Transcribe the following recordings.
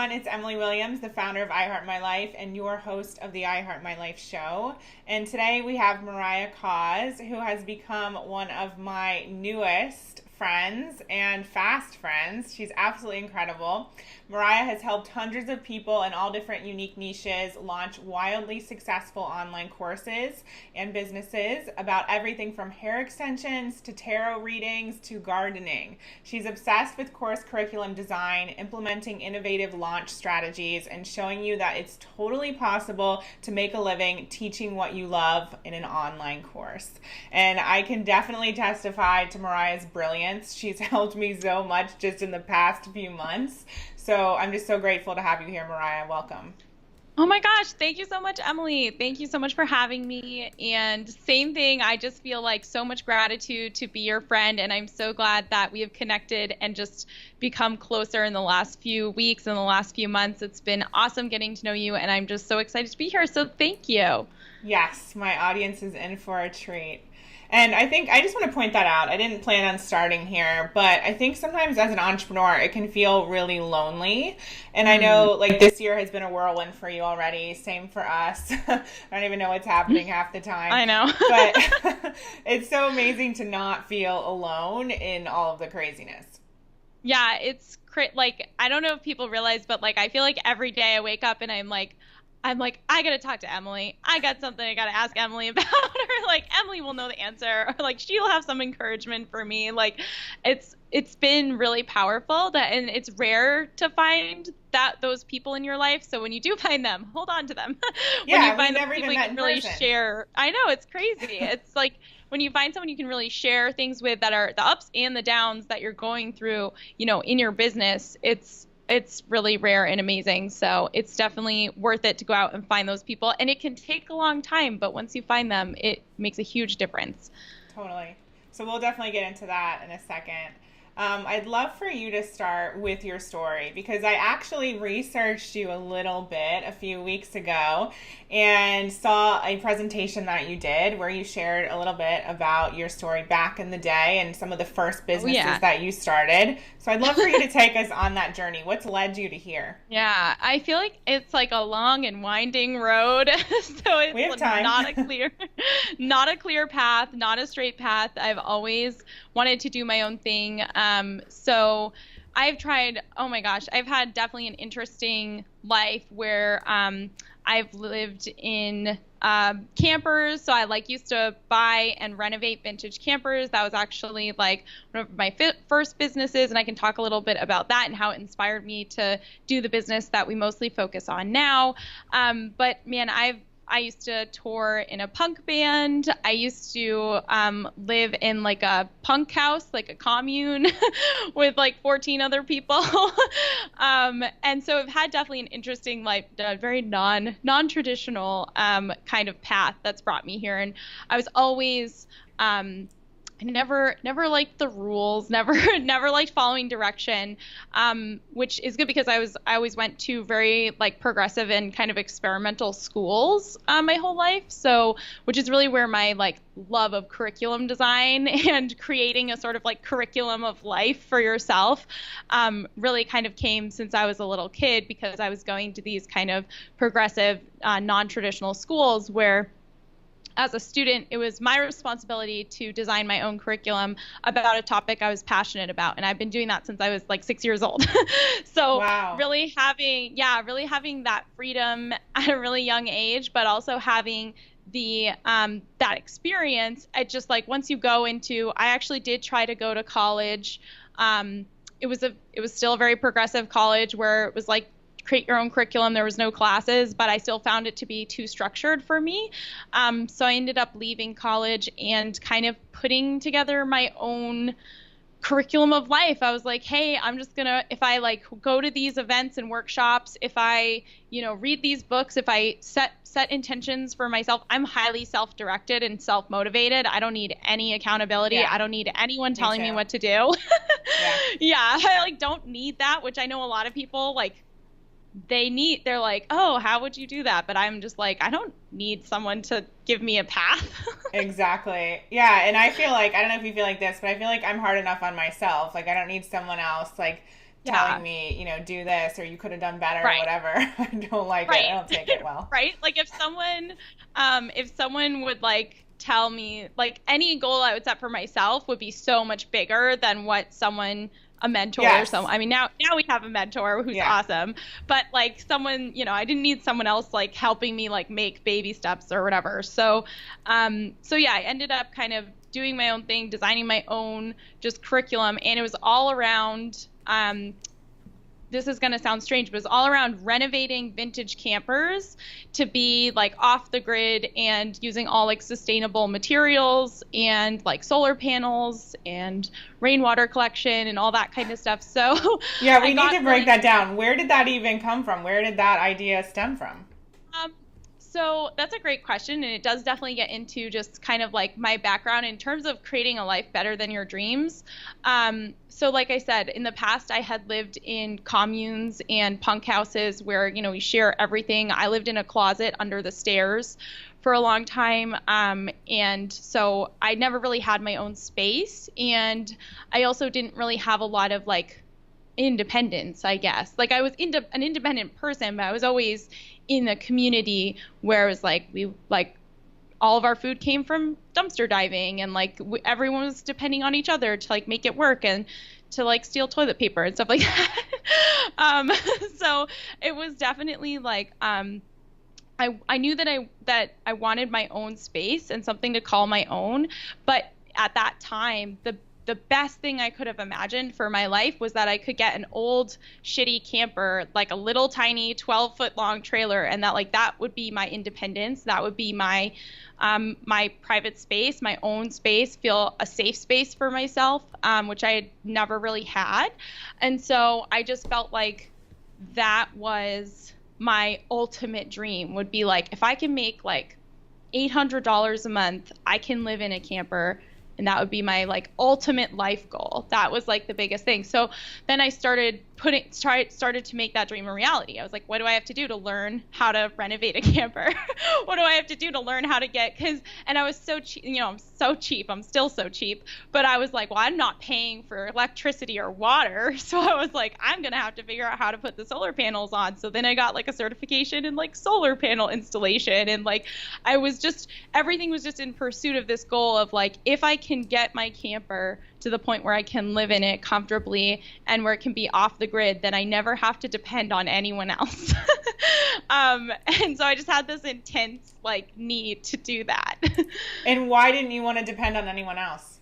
everyone. It's Emily Williams, the founder of I Heart My Life and your host of the I Heart My Life show. And today we have Mariah Coz, who has become one of my newest friends and fast friends. She's absolutely incredible. Mariah has helped hundreds of people in all different unique niches launch wildly successful online courses and businesses about everything from hair extensions to tarot readings to gardening. She's obsessed with course curriculum design, implementing innovative launch strategies, and showing you that it's totally possible to make a living teaching what you love in an online course. And I can definitely testify to Mariah's brilliance. She's helped me so much just in the past few months. So I'm just so grateful to have you here, Mariah. Welcome. Oh my gosh, thank you so much, Emily. Thank you so much for having me. And same thing, I just feel like so much gratitude to be your friend. And I'm so glad that we have connected and just become closer in the last few weeks and the last few months. It's been awesome getting to know you, and I'm just so excited to be here. So thank you. Yes, my audience is in for a treat. And I think I just want to point that out. I didn't plan on starting here, but I think sometimes as an entrepreneur, it can feel really lonely. And I know like this year has been a whirlwind for you already. Same for us. I don't even know what's happening half the time. I know. But it's so amazing to not feel alone in all of the craziness. Yeah, it's like, I don't know if people realize, but like, I feel like every day I wake up and I'm like, I got to talk to Emily. I got something I got to ask Emily about, or like Emily will know the answer, or like she'll have some encouragement for me. Like it's been really powerful and it's rare to find those people in your life. So when you do find them, hold on to them. When you find the people you can really share. I know, it's crazy. It's like when you find someone you can really share things with that are the ups and the downs that you're going through, in your business, it's really rare and amazing. So it's definitely worth it to go out and find those people. And it can take a long time, but once you find them, it makes a huge difference. Totally. So we'll definitely get into that in a second. I'd love for you to start with your story because I actually researched you a little bit a few weeks ago and saw a presentation that you did where you shared a little bit about your story back in the day and some of the first businesses that you started. So I'd love for you to take us on that journey. What's led you to here? Yeah, I feel like it's like a long and winding road. So it's we have time. not a clear path, not a straight path. I've always wanted to do my own thing. So I've tried, oh my gosh, I've had definitely an interesting life where I've lived in campers. So I used to buy and renovate vintage campers. That was actually like one of my first businesses. And I can talk a little bit about that and how it inspired me to do the business that we mostly focus on now. But man, I used to tour in a punk band. I used to live in like a punk house, like a commune with like 14 other people. And so I've had definitely an interesting life, a very non-traditional kind of path that's brought me here. And I was always I never liked the rules, never liked following direction, which is good because I always went to very like progressive and kind of experimental schools my whole life. So, which is really where my like love of curriculum design and creating a sort of like curriculum of life for yourself really kind of came since I was a little kid because I was going to these kind of progressive, non-traditional schools where as a student, it was my responsibility to design my own curriculum about a topic I was passionate about. And I've been doing that since I was like 6 years old. So wow. really having that freedom at a really young age, but also having the that experience. I just like once you go into, I actually did try to go to college. It was still a very progressive college where it was like create your own curriculum. There was no classes, but I still found it to be too structured for me. So I ended up leaving college and kind of putting together my own curriculum of life. I was like, hey, I'm just gonna, if I like go to these events and workshops, if I, read these books, if I set intentions for myself, I'm highly self-directed and self-motivated. I don't need any accountability. Yeah. I don't need anyone telling me what to do. Yeah. I like don't need that, which I know a lot of people like they're like, oh, how would you do that? But I'm just like, I don't need someone to give me a path. Exactly. Yeah. And I feel like, I don't know if you feel like this, but I feel like I'm hard enough on myself. Like I don't need someone else like telling me, you know, do this or you could have done better or Right. whatever. I don't like it. Right. I don't take it well. Right. Like if someone would like tell me, like any goal I would set for myself would be so much bigger than what a mentor or Yes. someone, I mean, now we have a mentor who's awesome, but like someone, you know, I didn't need someone else like helping me like make baby steps or whatever. So yeah, I ended up kind of doing my own thing, designing my own just curriculum, and it was all around, this is going to sound strange, but it's all around renovating vintage campers to be like off the grid and using all like sustainable materials and like solar panels and rainwater collection and all that kind of stuff. So yeah, we need to break that down. Where did that even come from? Where did that idea stem from? So that's a great question, and it does definitely get into just kind of like my background in terms of creating a life better than your dreams. So like I said, in the past, I had lived in communes and punk houses where, you know, we share everything. I lived in a closet under the stairs for a long time, and so I never really had my own space, and I also didn't really have a lot of like independence, I guess. Like I was an independent person, but I was always in a community where it was like all of our food came from dumpster diving, and like everyone was depending on each other to like make it work and to like steal toilet paper and stuff like that. So it was definitely like I knew that I wanted my own space and something to call my own, but at that time the best thing I could have imagined for my life was that I could get an old shitty camper, like a little tiny 12-foot long trailer, and that would be my independence. That would be my my private space, my own space, feel a safe space for myself, which I had never really had. And so I just felt like that was my ultimate dream, would be like, if I can make like $800 a month, I can live in a camper. And that would be my like ultimate life goal. That was like the biggest thing. So then I started to make that dream a reality. I was like, what do I have to do to learn how to renovate a camper? What do I have to do to learn how to and I was so cheap, you know, I'm so cheap. I'm still so cheap. But I was like, well, I'm not paying for electricity or water. So I was like, I'm going to have to figure out how to put the solar panels on. So then I got like a certification in like solar panel installation. And like, everything was just in pursuit of this goal of like, if I can get my camper to the point where I can live in it comfortably and where it can be off the grid, then I never have to depend on anyone else. And so I just had this intense like need to do that. And why didn't you want to depend on anyone else?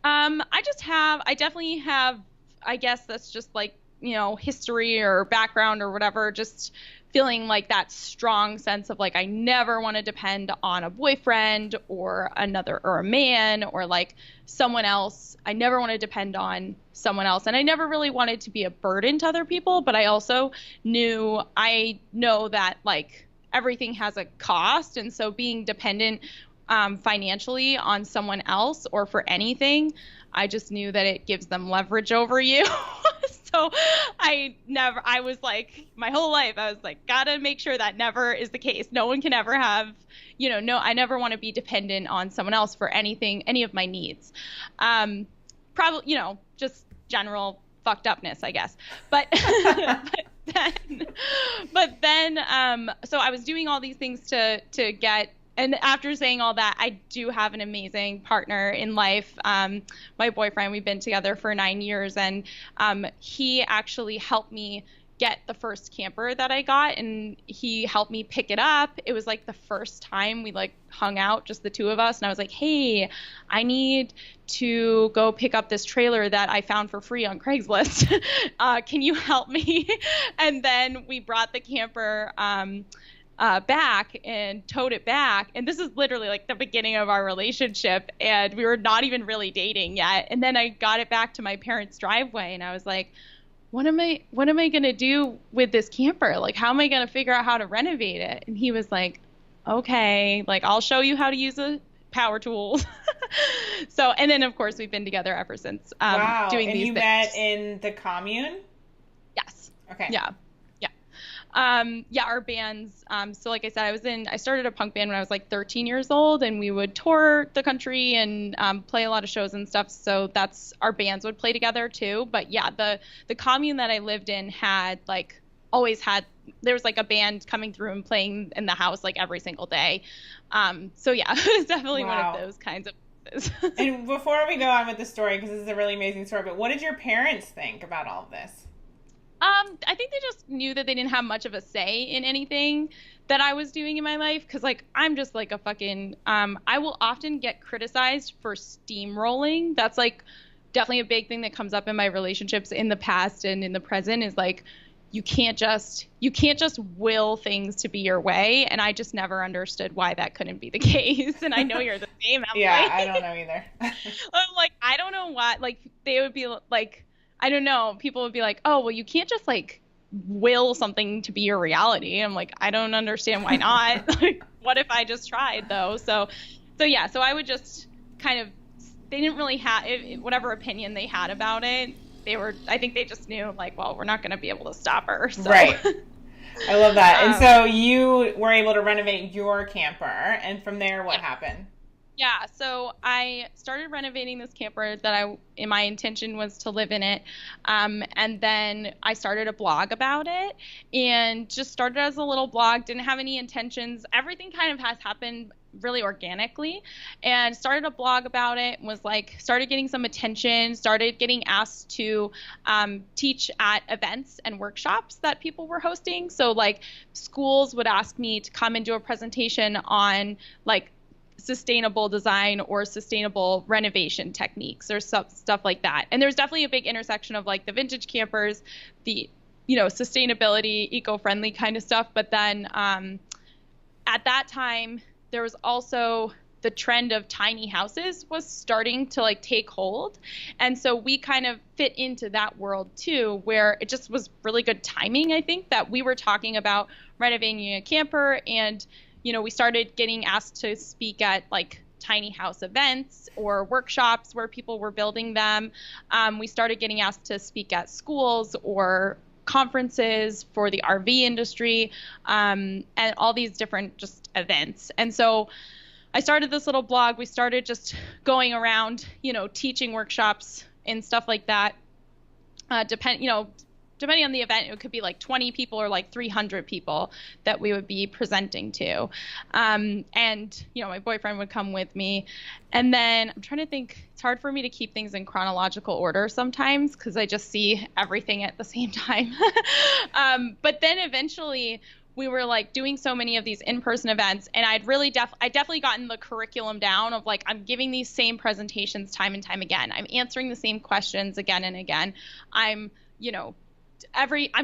I definitely have, I guess that's just like, you know, history or background or whatever, just feeling like that strong sense of like, I never want to depend on a boyfriend or a man or like someone else. I never want to depend on someone else. And I never really wanted to be a burden to other people, but I also know that like everything has a cost. And so being dependent financially on someone else or for anything, I just knew that it gives them leverage over you. So I was like, my whole life, I was like, gotta make sure that never is the case. No one can ever have, you know, I never want to be dependent on someone else for anything, any of my needs. Probably, you know, just general fucked upness, I guess. But, but then, so I was doing all these things to get. And after saying all that, I do have an amazing partner in life. My boyfriend, we've been together for 9 years, and he actually helped me get the first camper that I got, and he helped me pick it up. It was like the first time we like hung out, just the two of us, and I was like, hey, I need to go pick up this trailer that I found for free on Craigslist. Can you help me? And then we brought the camper back and towed it back. And this is literally like the beginning of our relationship, and we were not even really dating yet. And then I got it back to my parents' driveway, and I was like, what am I going to do with this camper? Like, how am I going to figure out how to renovate it? And he was like, okay, like I'll show you how to use a power tools. So, and then of course we've been together ever since, wow. doing and these you things. met in the commune? Yes. Okay. Yeah. Yeah, our bands. So like I said, I started a punk band when I was like 13 years old, and we would tour the country and play a lot of shows and stuff. So that's our bands would play together too. But yeah, the commune that I lived in had like always had there was like a band coming through and playing in the house like every single day. So yeah, it was definitely one of those kinds of places. And before we go on with the story, because this is a really amazing story, but what did your parents think about all of this? I think they just knew that they didn't have much of a say in anything that I was doing in my life. Cause like, I'm just like a fucking, I will often get criticized for steamrolling. That's like definitely a big thing that comes up in my relationships in the past and in the present is like, you can't just will things to be your way. And I just never understood why that couldn't be the case. And I know you're the same, Emily. Yeah, I don't know either. I'm like, I don't know why, like they would be like, I don't know. People would be like, oh, well, you can't just like will something to be your reality. I'm like, I don't understand why not. Like, what if I just tried though? So yeah, so I would just kind of, they didn't really have whatever opinion they had about it. I think they just knew like, well, we're not going to be able to stop her. So. Right. I love that. And so you were able to renovate your camper, and from there, what happened? Yeah, so I started renovating this camper that my intention was to live in it. And then I started a blog about it and just started as a little blog, didn't have any intentions. Everything kind of has happened really organically, and started a blog about it, was like, started getting some attention, started getting asked to teach at events and workshops that people were hosting. So like schools would ask me to come and do a presentation on like sustainable design or sustainable renovation techniques or stuff like that. And there's definitely a big intersection of like the vintage campers, the, sustainability, eco-friendly kind of stuff. But then at that time, there was also the trend of tiny houses was starting to like take hold. And so we kind of fit into that world too, where it just was really good timing, I think, that we were talking about renovating a camper, and we started getting asked to speak at like tiny house events or workshops where people were building them. We started getting asked to speak at schools or conferences for the RV industry, and all these different just events. And so I started this little blog. We started just going around, teaching workshops and stuff like that. Depending on the event, it could be like 20 people or like 300 people that we would be presenting to. And, my boyfriend would come with me. And then I'm trying to think, it's hard for me to keep things in chronological order sometimes because I just see everything at the same time. But then eventually we were like doing so many of these in-person events, and I definitely gotten the curriculum down of like, I'm giving these same presentations time and time again. I'm answering the same questions again and again. I'm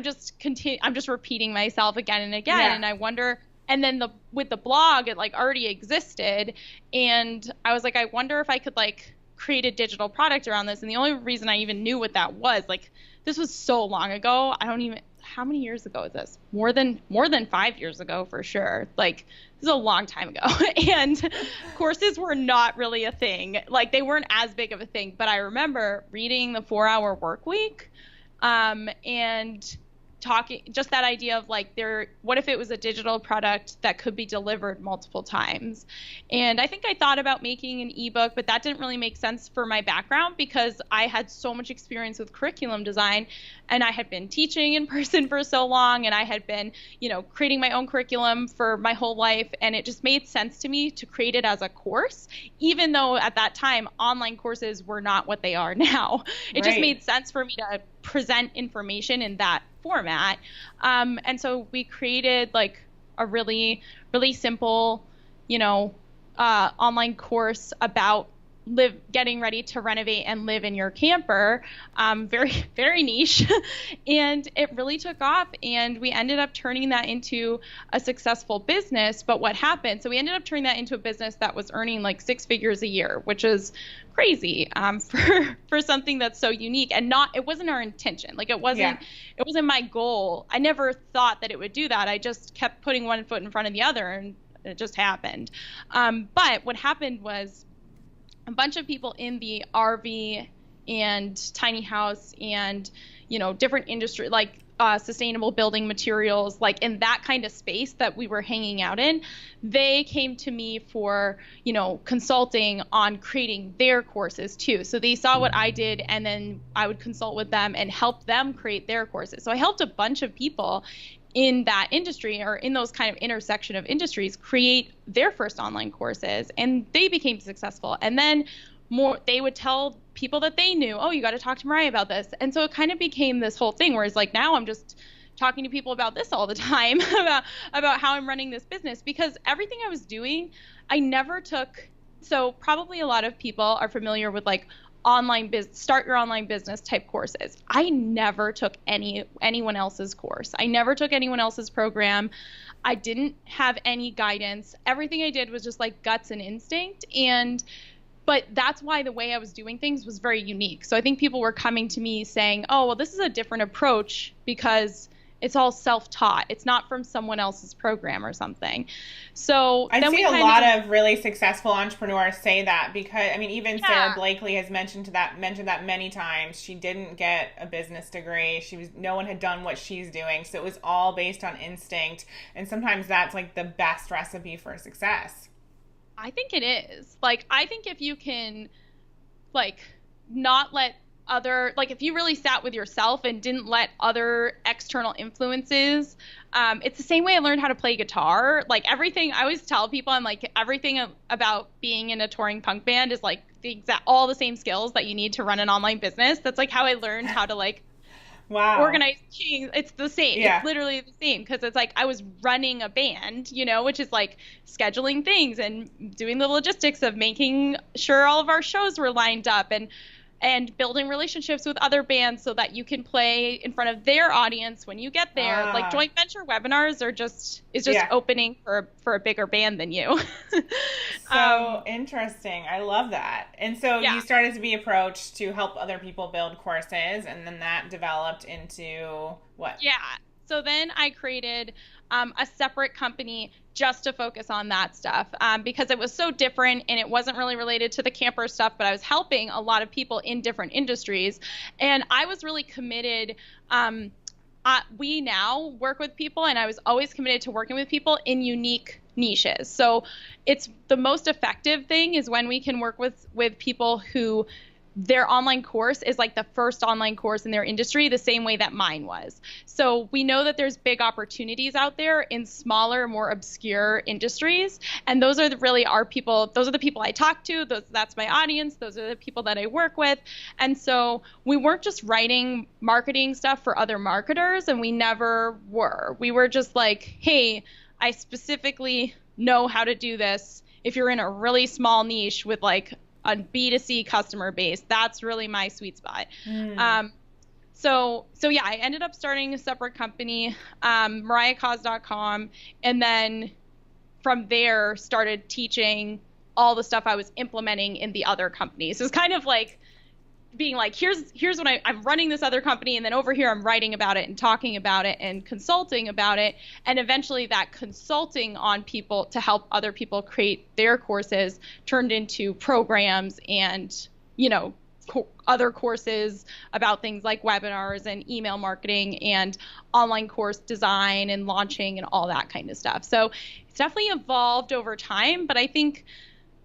just repeating myself again and again. Yeah. And I wonder, and then with the blog, it like already existed. And I was like, I wonder if I could like create a digital product around this. And the only reason I even knew what that was, like, this was so long ago. How many years ago is this? More than 5 years ago for sure. Like, this is a long time ago. And courses were not really a thing. Like, they weren't as big of a thing. But I remember reading the 4-Hour Workweek. And talking, just that idea of like, what if it was a digital product that could be delivered multiple times? And I think I thought about making an ebook, but that didn't really make sense for my background because I had so much experience with curriculum design, and I had been teaching in person for so long, and I had been, creating my own curriculum for my whole life. And it just made sense to me to create it as a course, even though at that time, online courses were not what they are now. It just made sense for me to present information in that format. And so we created like a really, really simple, online course about getting ready to renovate and live in your camper. Very, very niche. And it really took off, and we ended up turning that into a successful business. But what happened? So we ended up turning that into a business that was earning like 6 figures a year, which is crazy for something that's so unique, and it wasn't our intention. Like, it wasn't my goal. I never thought that it would do that. I just kept putting one foot in front of the other, and it just happened. But what happened was, a bunch of people in the RV and tiny house and, different industry, like sustainable building materials, like in that kind of space that we were hanging out in, they came to me for, consulting on creating their courses too. So they saw what I did, and then I would consult with them and help them create their courses. So I helped a bunch of people in that industry, or in those kind of intersection of industries, create their first online courses, and they became successful. And then they would tell people that they knew, oh, you got to talk to Mariah about this. And so it kind of became this whole thing where it's like, now I'm just talking to people about this all the time, about how I'm running this business, because everything I was doing, I never took. So probably a lot of people are familiar with like start your online business type courses. I never took anyone else's course. I never took anyone else's program. I didn't have any guidance. Everything I did was just like guts and instinct. But that's why the way I was doing things was very unique. So I think people were coming to me saying, oh, well, this is a different approach because it's all self-taught. It's not from someone else's program or something. So I see a lot of really successful entrepreneurs say that, because even Sarah Blakely has mentioned that many times. She didn't get a business degree. No one had done what she's doing. So it was all based on instinct. And sometimes that's like the best recipe for success. I think it is. Like, I think if you can, like, not let if you really sat with yourself and didn't let other external influences, it's the same way I learned how to play guitar. Like, everything, I always tell people, I'm like, everything about being in a touring punk band is like all the same skills that you need to run an online business. That's like how I learned how to organize things. It's the same. Yeah. It's literally the same, because it's like I was running a band, which is like scheduling things and doing the logistics of making sure all of our shows were lined up, and building relationships with other bands so that you can play in front of their audience when you get there. Like, joint venture webinars is just opening for a bigger band than you. So interesting. I love that. And so you started to be approached to help other people build courses, and then that developed into what? Yeah. So then I created a separate company just to focus on that stuff, because it was so different and it wasn't really related to the camper stuff, but I was helping a lot of people in different industries. And I was really committed. We now work with people, and I was always committed to working with people in unique niches. So it's the most effective thing is when we can work with people who their online course is like the first online course in their industry, the same way that mine was. So we know that there's big opportunities out there in smaller, more obscure industries. And those are really our people. Those are the people I talk to. That's my audience. Those are the people that I work with. And so we weren't just writing marketing stuff for other marketers, and we never were. We were just like, hey, I specifically know how to do this. If you're in a really small niche with like a B2C customer base, that's really my sweet spot. So yeah, I ended up starting a separate company, mariahcoz.com, and then from there started teaching all the stuff I was implementing in the other companies. So it's kind of like being like, here's what I'm running this other company, and then over here I'm writing about it and talking about it and consulting about it. And eventually that consulting on people to help other people create their courses turned into programs and, other courses about things like webinars and email marketing and online course design and launching and all that kind of stuff. So it's definitely evolved over time, but I think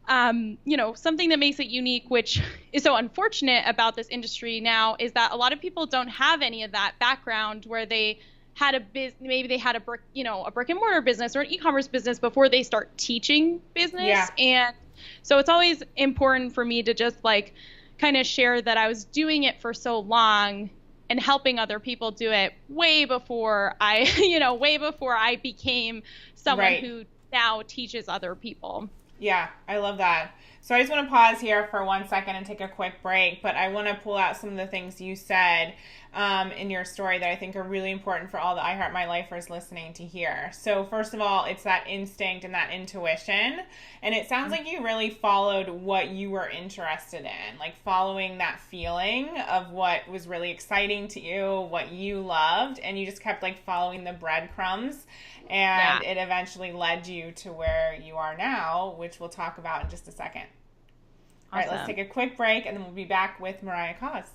something that makes it unique, which is so unfortunate about this industry now, is that a lot of people don't have any of that background where they had maybe they had a brick and mortar business or an e-commerce business before they start teaching business. Yeah. And so it's always important for me to just like kind of share that I was doing it for so long and helping other people do it way before I became someone who now teaches other people. Yeah, I love that. So I just want to pause here for 1 second and take a quick break, but I want to pull out some of the things you said in your story that I think are really important for all the I Heart My Lifers listening to hear. So first of all, it's that instinct and that intuition. And it sounds like you really followed what you were interested in, like following that feeling of what was really exciting to you, what you loved, and you just kept like following the breadcrumbs. And it eventually led you to where you are now, which we'll talk about in just a second. Awesome. All right, let's take a quick break, and then we'll be back with Mariah Coz.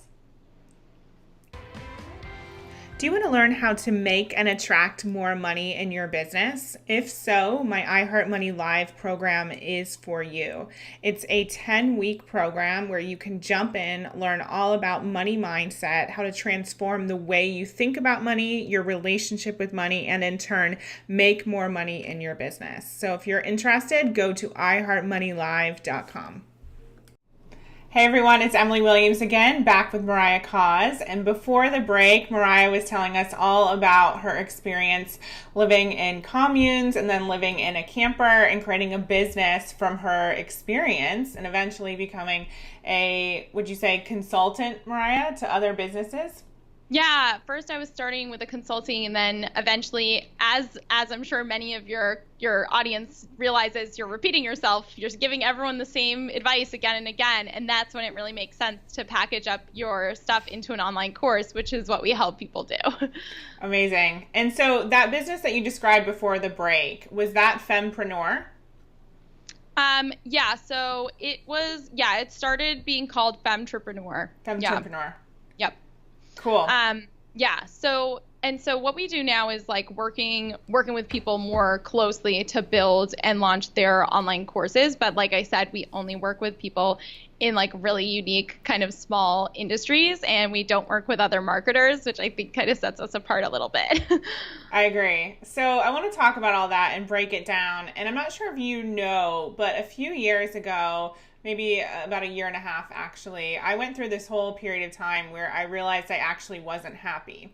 Do you want to learn how to make and attract more money in your business? If so, my I Heart Money Live program is for you. It's a 10-week program where you can jump in, learn all about money mindset, how to transform the way you think about money, your relationship with money, and in turn, make more money in your business. So if you're interested, go to iheartmoneylive.com. Hey everyone, it's Emily Williams again, back with Mariah Coz. And before the break, Mariah was telling us all about her experience living in communes and then living in a camper and creating a business from her experience and eventually becoming a, would you say, consultant, Mariah, to other businesses? Yeah, first I was starting with a consulting, and then eventually, as I'm sure many of your audience realizes, you're repeating yourself. You're just giving everyone the same advice again and again, and that's when it really makes sense to package up your stuff into an online course, which is what we help people do. Amazing. And so that business that you described before the break, was that fempreneur? So it started being called Femtrepreneur. Femtrepreneur. Yep. Cool. So what we do now is like working with people more closely to build and launch their online courses. But like I said, we only work with people in like really unique kind of small industries, and we don't work with other marketers, which I think kind of sets us apart a little bit. I agree. So I want to talk about all that and break it down. And I'm not sure if you know, but a few years ago, maybe about a year and a half actually, I went through this whole period of time where I realized I actually wasn't happy.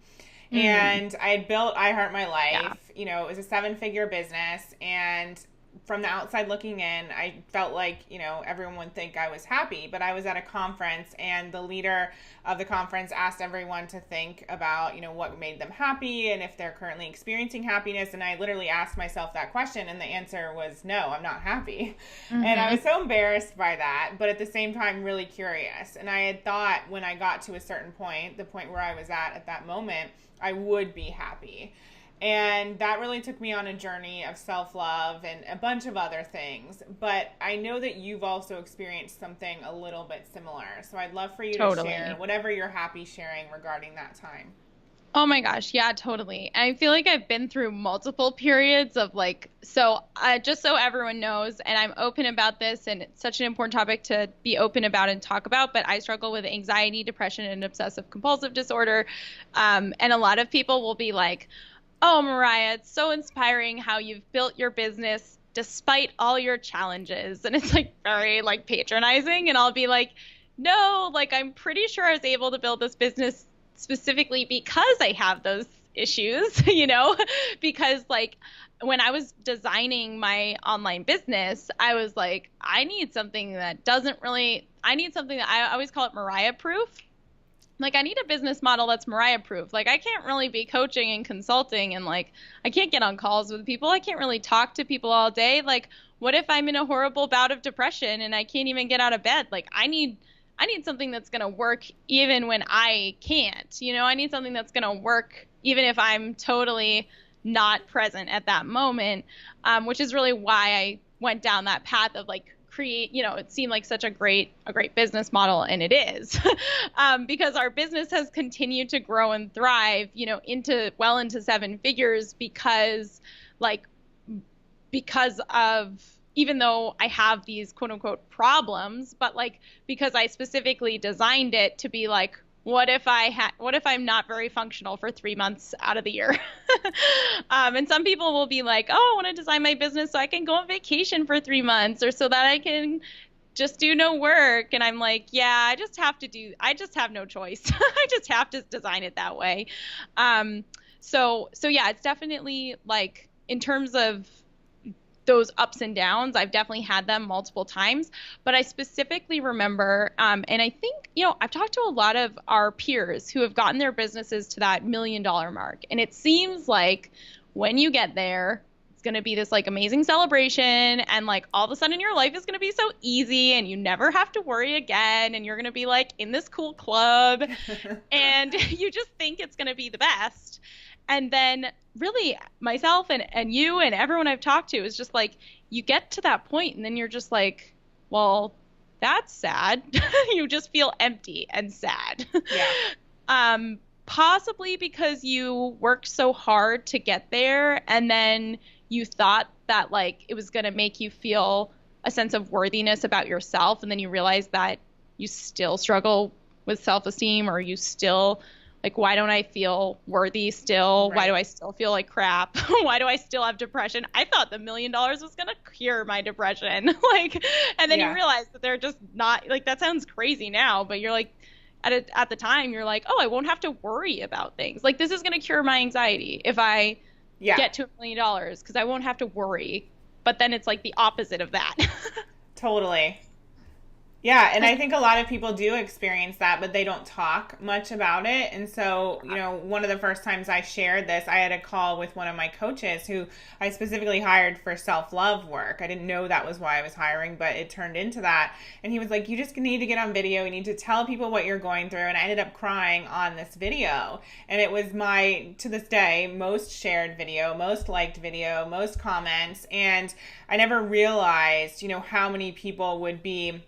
Mm-hmm. And I had built I Heart My Life. Yeah. It was a 7-figure business, and from the outside looking in, I felt like, everyone would think I was happy, but I was at a conference and the leader of the conference asked everyone to think about, what made them happy and if they're currently experiencing happiness. And I literally asked myself that question, and the answer was no, I'm not happy. Mm-hmm. And I was so embarrassed by that, but at the same time, really curious. And I had thought when I got to a certain point, the point where I was at that moment, I would be happy. And that really took me on a journey of self-love and a bunch of other things. But I know that you've also experienced something a little bit similar. So I'd love for you to share whatever you're happy sharing regarding that time. Oh my gosh, yeah, totally. And I feel like I've been through multiple periods of just so everyone knows, and I'm open about this, and it's such an important topic to be open about and talk about, but I struggle with anxiety, depression, and obsessive compulsive disorder. And a lot of people will be like, oh, Mariah, it's so inspiring how you've built your business despite all your challenges. And it's like very like patronizing. And I'll be like, no, like I'm pretty sure I was able to build this business specifically because I have those issues, because like when I was designing my online business, I was like, I need something that I always call it Mariah proof. Like, I need a business model that's Mariah proof. Like, I can't really be coaching and consulting, and like, I can't get on calls with people. I can't really talk to people all day. Like, what if I'm in a horrible bout of depression and I can't even get out of bed? Like, I need something that's going to work even when I can't. I need something that's going to work even if I'm totally not present at that moment, which is really why I went down that path of like, create, it seemed like such a great business model, and it is, because our business has continued to grow and thrive, into 7 figures because of, even though I have these quote unquote problems, but like, because I specifically designed it to be like, what if I'm not very functional for 3 months out of the year? And some people will be like, oh, I want to design my business so I can go on vacation for 3 months, or so that I can just do no work. And I'm like, yeah, I just have no choice. I just have to design it that way. So yeah, it's definitely like, in terms of those ups and downs, I've definitely had them multiple times, but I specifically remember, and I think, I've talked to a lot of our peers who have gotten their businesses to that $1 million mark. And it seems like when you get there, it's going to be this like amazing celebration, and like all of a sudden your life is going to be so easy and you never have to worry again. And you're going to be like in this cool club and you just think it's going to be the best. And then really myself and you and everyone I've talked to is just like, you get to that point and then you're just like, well, that's sad. You just feel empty and sad. Yeah. possibly because you worked so hard to get there, and then you thought that like it was going to make you feel a sense of worthiness about yourself, and then you realize that you still struggle with self-esteem, or you still like, why don't I feel worthy still? Right. Why do I still feel like crap? Why do I still have depression? I thought the $1 million was going to cure my depression. Like, and then you realize that they're just not, like, that sounds crazy now, but you're like, at the time, you're like, oh, I won't have to worry about things. Like, this is going to cure my anxiety if I get to $1 million, because I won't have to worry. But then it's like the opposite of that. Totally. Yeah, and I think a lot of people do experience that, but they don't talk much about it. And so, you know, one of the first times I shared this, I had a call with one of my coaches who I specifically hired for self-love work. I didn't know that was why I was hiring, but it turned into that. And he was like, you just need to get on video. You need to tell people what you're going through. And I ended up crying on this video. And it was my, to this day, most shared video, most liked video, most comments. And I never realized, you know, how many people would be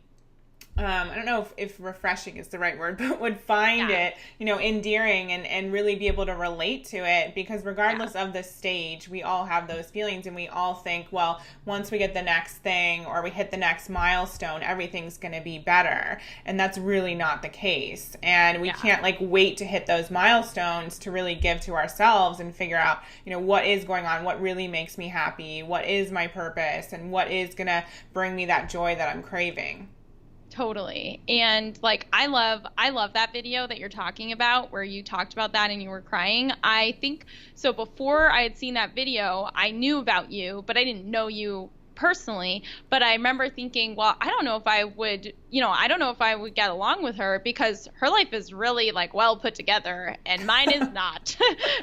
I don't know if refreshing is the right word, but would find it, you know, endearing and really be able to relate to it, because regardless of the stage, we all have those feelings, and we all think, well, once we get the next thing or we hit the next milestone, everything's going to be better. And that's really not the case. And we can't like wait to hit those milestones to really give to ourselves and figure out, you know, what is going on, what really makes me happy, what is my purpose, and what is going to bring me that joy that I'm craving. Totally. And like, I love that video that you're talking about where you talked about that and you were crying. I think so. Before I had seen that video, I knew about you, but I didn't know you personally. But I remember thinking, well, I don't know if I would, you know, I don't know if I would get along with her, because her life is really like well put together and mine is not.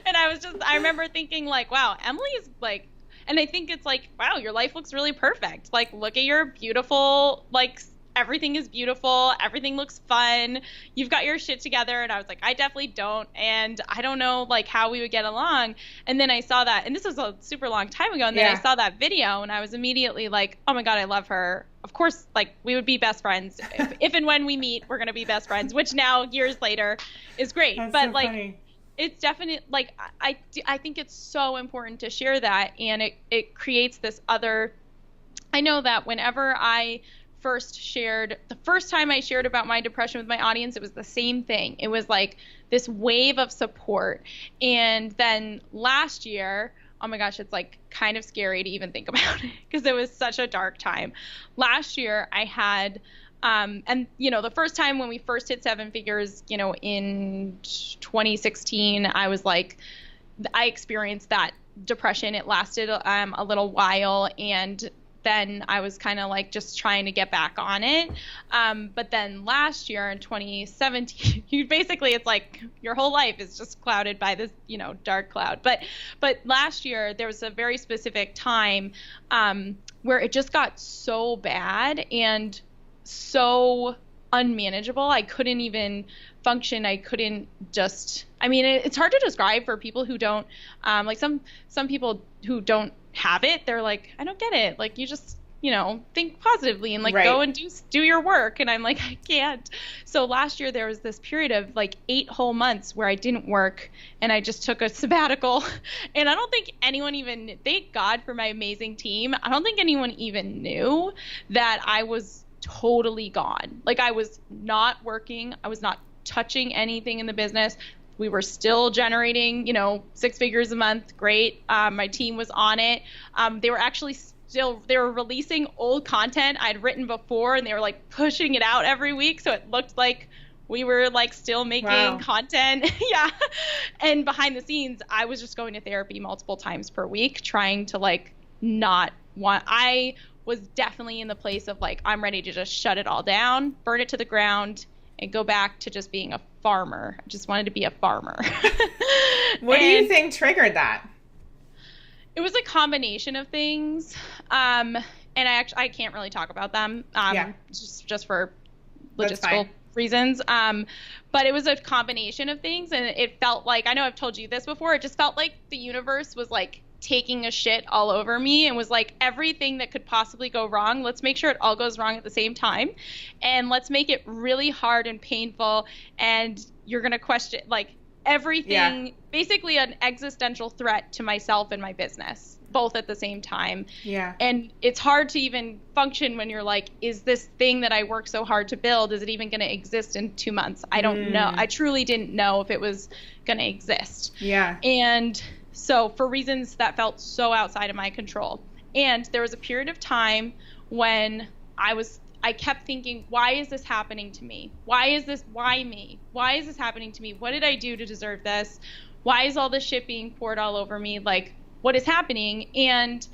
And I remember thinking like, wow, Emily's like, and I think it's like, wow, your life looks really perfect. Like, look at your beautiful, like, everything is beautiful. Everything looks fun. You've got your shit together. And I was like, I definitely don't. And I don't know like how we would get along. And then I saw that, and this was a super long time ago. And then I saw that video and I was immediately like, oh my God, I love her. Of course, like we would be best friends. If and when we meet, we're going to be best friends, which now years later is great. That's but so like, funny. It's definite. Like, I think it's so important to share that. And it creates this other, I know that whenever I the first time I shared about my depression with my audience, it was the same thing. It was like this wave of support. And then last year, oh my gosh, it's like kind of scary to even think about it because it was such a dark time. Last year I had, and you know, the first time when we first hit 7 figures, you know, in 2016, I was like, I experienced that depression. It lasted a little while, and then I was kind of like just trying to get back on it. But then last year in 2017, it's like your whole life is just clouded by this, you know, dark cloud. But last year there was a very specific time where it just got so bad and so unmanageable. I couldn't even function. I couldn't just, I mean, it's hard to describe for people who don't, like some people who don't have it, they're like, I don't get it. Like, you just, you know, think positively and like go and do your work. And I'm like, I can't. So last year there was this period of like 8 whole months where I didn't work and I just took a sabbatical. And I don't think anyone even, thank God for my amazing team, I don't think anyone even knew that I was totally gone. Like, I was not working. I was not touching anything in the business. We were still generating, you know, 6 figures a month. Great. My team was on it. They were actually they were releasing old content I'd written before, and they were like pushing it out every week. So it looked like we were like still making content. Yeah. And behind the scenes, I was just going to therapy multiple times per week, trying to like I was definitely in the place of like, I'm ready to just shut it all down, burn it to the ground, and go back to just being a farmer. I just wanted to be a farmer. What do you think triggered that? It was a combination of things. And I can't really talk about them, just for logistical reasons. But it was a combination of things, and it felt like, I know I've told you this before, it just felt like the universe was like taking a shit all over me and was like, everything that could possibly go wrong, let's make sure it all goes wrong at the same time, and let's make it really hard and painful, and you're going to question, like, everything, basically an existential threat to myself and my business, both at the same time. Yeah. And it's hard to even function when you're like, is this thing that I worked so hard to build, is it even going to exist in 2 months? I don't know. I truly didn't know if it was going to exist. Yeah. And so for reasons that felt so outside of my control. And there was a period of time when I kept thinking, why is this happening to me? Why me? Why is this happening to me? What did I do to deserve this? Why is all this shit being poured all over me? Like, what is happening? And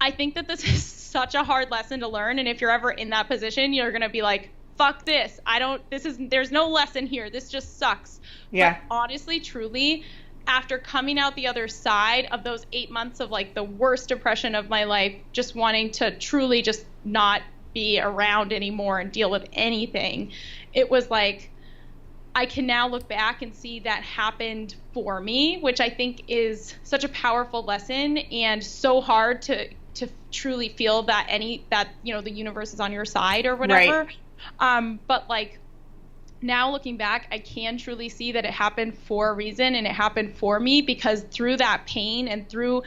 I think that this is such a hard lesson to learn. And if you're ever in that position, you're going to be like, fuck this. There's no lesson here. This just sucks. Yeah. But honestly, truly, after coming out the other side of those 8 months of like the worst depression of my life, just wanting to truly just not be around anymore and deal with anything, it was like, I can now look back and see that happened for me, which I think is such a powerful lesson and so hard to truly feel that the universe is on your side or whatever. Right. But like now looking back, I can truly see that it happened for a reason, and it happened for me because through that pain and through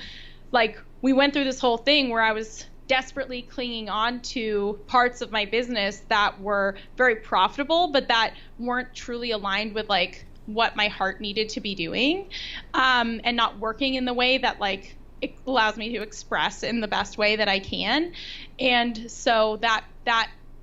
like we went through this whole thing where I was desperately clinging on to parts of my business that were very profitable, but that weren't truly aligned with like what my heart needed to be doing, and not working in the way that like it allows me to express in the best way that I can. And so that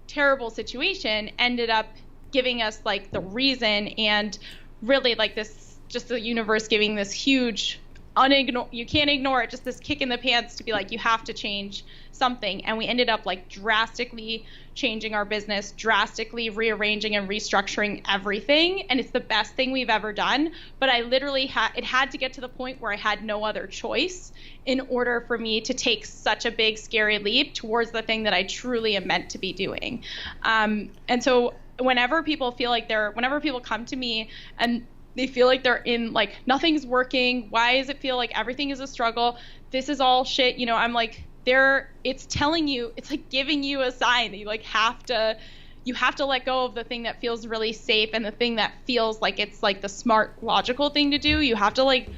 terrible situation ended up giving us like the reason, and really like this, just the universe giving this huge you can't ignore it, just this kick in the pants to be like, you have to change something. And we ended up like drastically changing our business, drastically rearranging and restructuring everything. And it's the best thing we've ever done. But I literally it had to get to the point where I had no other choice in order for me to take such a big, scary leap towards the thing that I truly am meant to be doing. And so whenever people come to me and they feel like they're in like nothing's working, why does it feel like everything is a struggle, this is all shit, I'm like, it's telling you, it's like giving you a sign that you have to let go of the thing that feels really safe and the thing that feels like it's like the smart, logical thing to do. You have to like,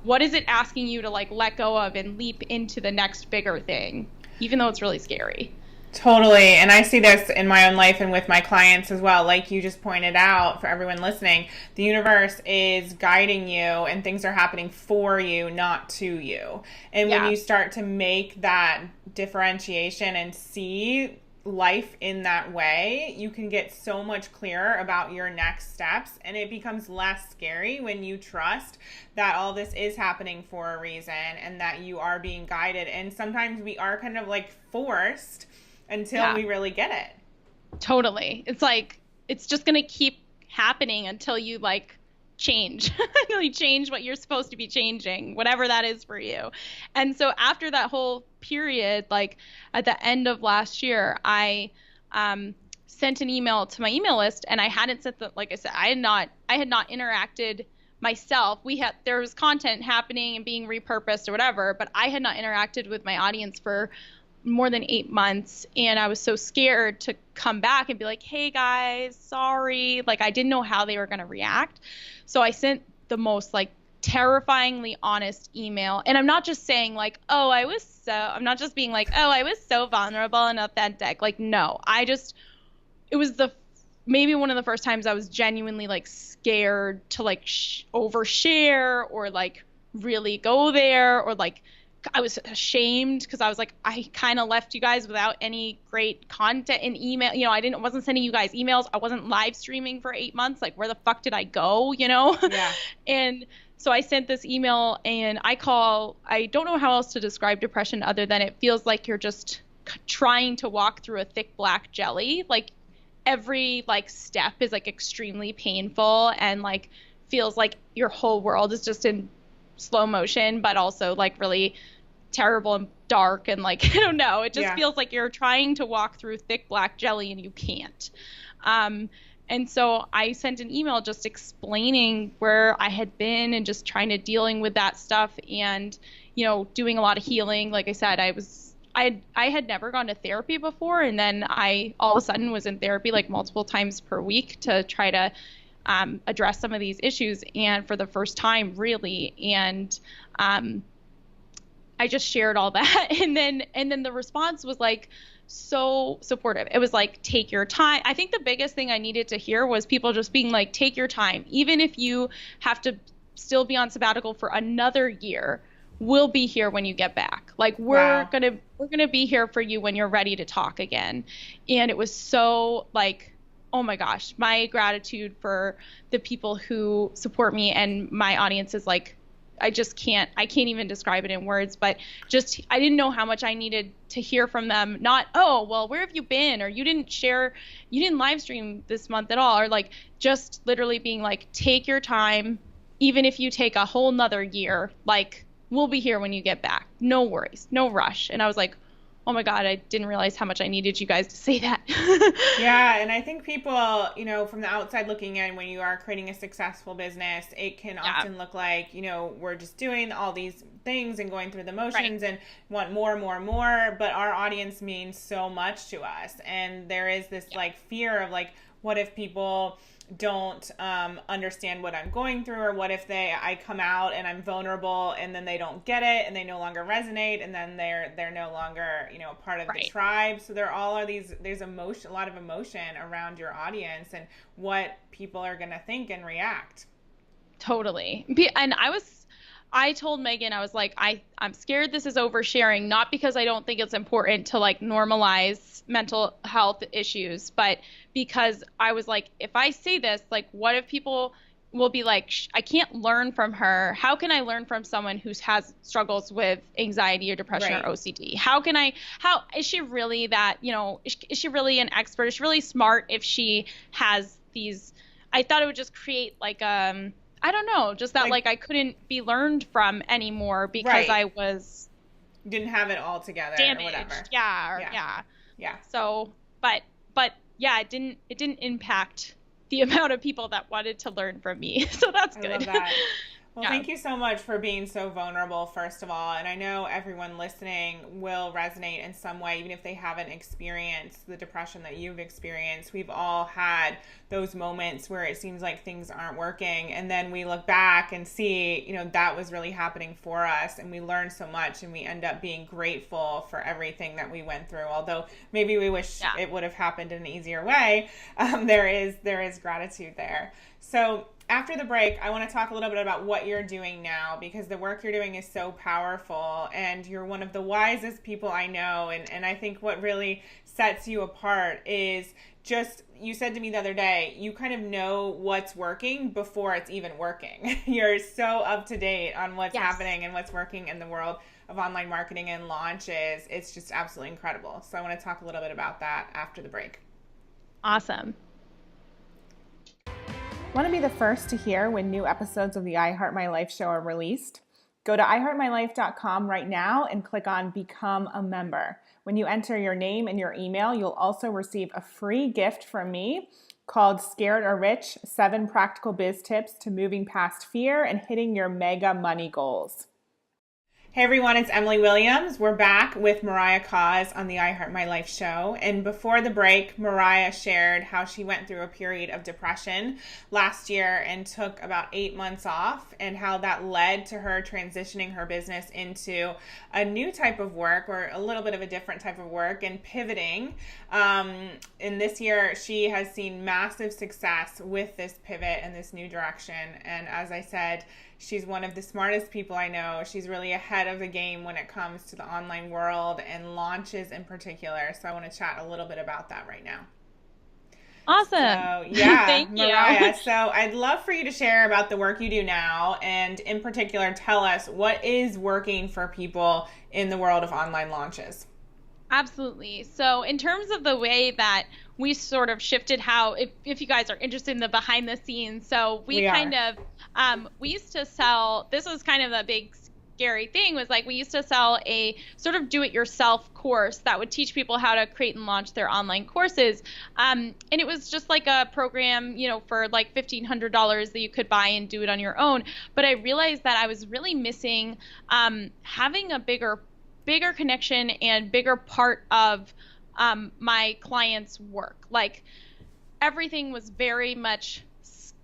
what is it asking you to like let go of and leap into the next bigger thing, even though it's really scary. Totally. And I see this in my own life and with my clients as well. Like you just pointed out, for everyone listening, the universe is guiding you and things are happening for you, not to you. And when you start to make that differentiation and see life in that way, you can get so much clearer about your next steps, and it becomes less scary when you trust that all this is happening for a reason and that you are being guided. And sometimes we are kind of like forced until we really get it. Totally. It's like, it's just going to keep happening until you like change, until you change what you're supposed to be changing, whatever that is for you. And so after that whole period, like at the end of last year, I sent an email to my email list, and I hadn't sent like I said, I had not interacted myself. There was content happening and being repurposed or whatever, but I had not interacted with my audience for more than 8 months. And I was so scared to come back and be like, hey guys, sorry. Like I didn't know how they were going to react. So I sent the most like terrifyingly honest email. And I'm not just saying like, I'm not just being like, I was so vulnerable and authentic. Like, no, it was maybe one of the first times I was genuinely like scared to like overshare or like really go there, or like I was ashamed because I was like, I kind of left you guys without any great content in email. I wasn't sending you guys emails. I wasn't live streaming for 8 months. Like, where the fuck did I go? Yeah. And so I sent this email, and I don't know how else to describe depression other than it feels like you're just trying to walk through a thick black jelly. Like every like step is like extremely painful and like feels like your whole world is just in slow motion, but also like really terrible and dark and like I don't know, it just feels like you're trying to walk through thick black jelly and you can't. And so I sent an email just explaining where I had been and just trying to dealing with that stuff and doing a lot of healing. Like I said, I had never gone to therapy before, and then I all of a sudden was in therapy like multiple times per week to try to address some of these issues, and for the first time, really. And I just shared all that, and then the response was like so supportive. It was like, take your time. I think the biggest thing I needed to hear was people just being like, take your time. Even if you have to still be on sabbatical for another year, we'll be here when you get back. Like, we're gonna be here for you when you're ready to talk again. And it was so like, oh my gosh, my gratitude for the people who support me and my audience is like, I can't even describe it in words, but just, I didn't know how much I needed to hear from them. Not, oh, well, where have you been? Or you didn't live stream this month at all. Or like, just literally being like, take your time, even if you take a whole nother year, like, we'll be here when you get back. No worries, no rush. And I was like, oh my God, I didn't realize how much I needed you guys to say that. Yeah. And I think people, you know, from the outside looking in, when you are creating a successful business, it can often look like, you know, we're just doing all these things and going through the motions and want more. But our audience means so much to us. And there is this like fear of like, what if people don't understand what I'm going through, or what if I come out and I'm vulnerable and then they don't get it and they no longer resonate, and then they're no longer, you know, a part of the tribe. So there's a lot of emotion around your audience and what people are going to think and react. Totally. And I told Megan, I was like, I'm scared this is oversharing, not because I don't think it's important to like normalize mental health issues, but because I was like, if I say this, like, what if people will be like, I can't learn from her. How can I learn from someone who has struggles with anxiety or depression or OCD? How is she really that, you know, is she really an expert? Is she really smart if she has these? I thought it would just create like, I don't know, just that like I couldn't be learned from anymore because I didn't have it all together damaged, or whatever. Yeah. So, but yeah, it didn't impact the amount of people that wanted to learn from me. So that's good. I love that. Well, thank you so much for being so vulnerable, first of all. And I know everyone listening will resonate in some way, even if they haven't experienced the depression that you've experienced. We've all had those moments where it seems like things aren't working. And then we look back and see, you know, that was really happening for us. And we learn so much, and we end up being grateful for everything that we went through. Although maybe we wish it would have happened in an easier way. There is gratitude there. So after the break, I want to talk a little bit about what you're doing now, because the work you're doing is so powerful, and you're one of the wisest people I know. And I think what really sets you apart is just, you said to me the other day, you kind of know what's working before it's even working. You're so up to date on what's happening and what's working in the world of online marketing and launches. It's just absolutely incredible. So I want to talk a little bit about that after the break. Awesome. Want to be the first to hear when new episodes of the I Heart My Life show are released? Go to iheartmylife.com right now and click on Become a Member. When you enter your name and your email, you'll also receive a free gift from me called Scared or Rich: 7 Practical Biz Tips to Moving Past Fear and Hitting Your Mega Money Goals. Hey everyone, it's Emily Williams. We're back with Mariah Coz on the I Heart My Life show. And before the break, Mariah shared how she went through a period of depression last year and took about 8 months off, and how that led to her transitioning her business into a new type of work, or a little bit of a different type of work, and pivoting. In this year, she has seen massive success with this pivot and this new direction. And as I said, she's one of the smartest people I know. She's really ahead of the game when it comes to the online world and launches in particular. So I want to chat a little bit about that right now. Awesome. So, yeah, Thank Mariah. you. So I'd love for you to share about the work you do now, and in particular, tell us what is working for people in the world of online launches. Absolutely. So in terms of the way that we sort of shifted how, if you guys are interested in the behind the scenes, so we used to sell, this was kind of a big scary thing, was like we used to sell a sort of do-it-yourself course that would teach people how to create and launch their online courses. And it was just like a program, you know, for like $1,500 that you could buy and do it on your own. But I realized that I was really missing having a bigger connection and bigger part of my clients' work. Like everything was very much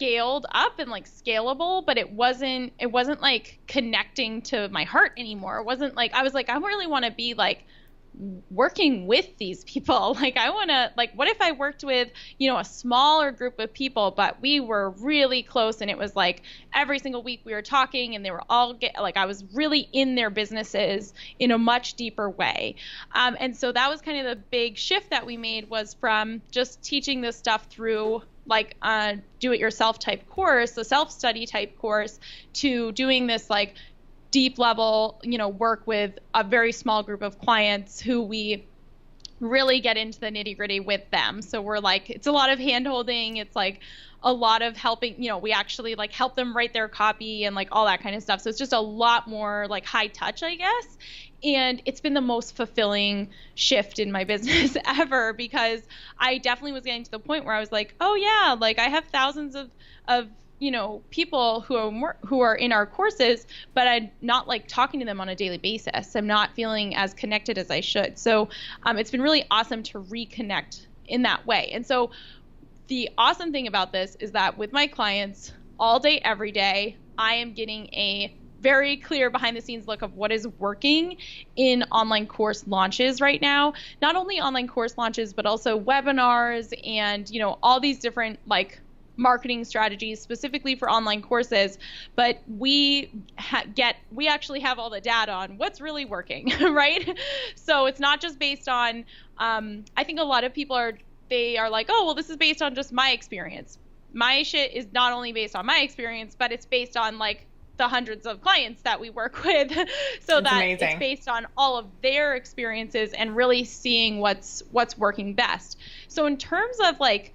scaled up and like scalable, but it wasn't like connecting to my heart anymore. It wasn't like, I was like, I really want to be like working with these people. Like, I want to, like, what if I worked with, a smaller group of people, but we were really close, and it was like every single week we were talking, and they were all I was really in their businesses in a much deeper way. And so that was kind of the big shift that we made, was from just teaching this stuff through like a do-it-yourself type course, a self-study type course, to doing this like deep level, work with a very small group of clients who we really get into the nitty gritty with them. So we're like, it's a lot of hand holding. It's like a lot of helping, we actually like help them write their copy and like all that kind of stuff. So it's just a lot more like high touch, I guess. And it's been the most fulfilling shift in my business ever, because I definitely was getting to the point where I was like, oh yeah, like I have thousands of people who are in our courses, but I'm not like talking to them on a daily basis. I'm not feeling as connected as I should. So it's been really awesome to reconnect in that way. And so the awesome thing about this is that with my clients all day, every day, I am getting a very clear behind the scenes look of what is working in online course launches right now. Not only online course launches, but also webinars and, all these different like marketing strategies specifically for online courses. But we actually have all the data on what's really working, right? So it's not just based on, I think a lot of people are like, oh, well, this is based on just my experience. My shit is not only based on my experience, but it's based on like the hundreds of clients that we work with. So that's amazing. It's based on all of their experiences and really seeing what's working best. So in terms of like,